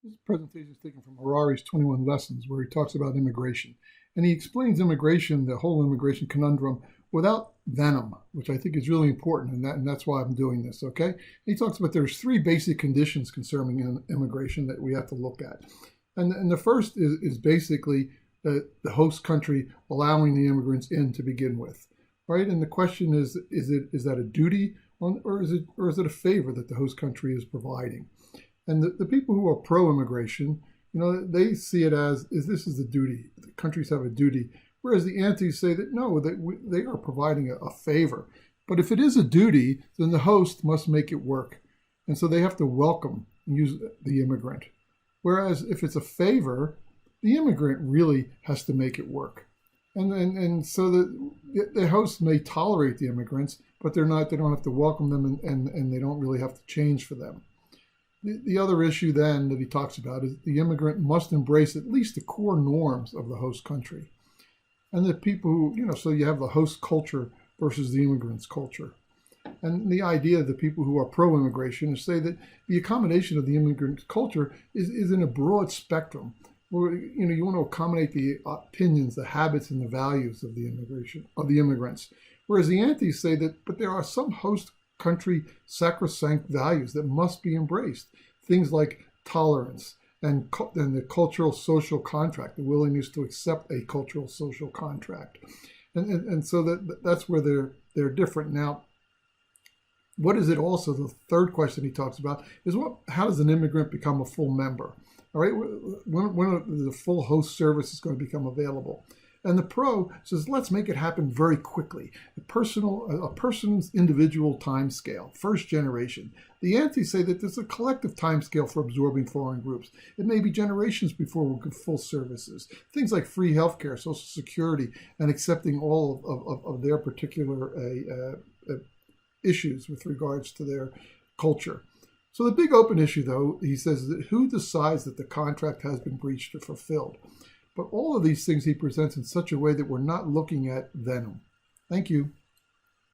This presentation is taken from Harari's 21 Lessons, where he talks about immigration. And he explains immigration, the whole immigration conundrum, without venom, which I think is really important, and that's why I'm doing this, okay? He talks about there's three basic conditions concerning immigration that we have to look at. And the first is basically the host country allowing the immigrants in to begin with, right? And the question is that a duty or is it a favor that the host country is providing? And the people who are pro-immigration, they see it as this is the duty. The countries have a duty, whereas the antis say that no, they are providing a favor. But if it is a duty, then the host must make it work, and so they have to welcome and use the immigrant. Whereas if it's a favor, the immigrant really has to make it work. And so the host may tolerate the immigrants, but they don't have to welcome them, and they don't really have to change for them. The other issue then that he talks about is the immigrant must embrace at least the core norms of the host country. And the people who, so you have the host culture versus the immigrant's culture. And the idea of the people who are pro-immigration is say that the accommodation of the immigrant culture is in a broad spectrum. Where, you want to accommodate the opinions, the habits, and the values of the immigrants. Whereas the antis say that, but there are some host country sacrosanct values that must be embraced. Things like tolerance and the cultural social contract, the willingness to accept a cultural social contract. And so that's where they're different. Now, what is it also? The third question he talks about is how does an immigrant become a full member? All right, when the full host service is going to become available. And the pro says, let's make it happen very quickly. A person's individual time scale, first generation. The antis say that there's a collective time scale for absorbing foreign groups. It may be generations before we get full services. Things like free healthcare, Social Security, and accepting all of their particular issues with regards to their culture. So the big open issue, though, he says, is that who decides that the contract has been breached or fulfilled? But all of these things he presents in such a way that we're not looking at venom. Thank you.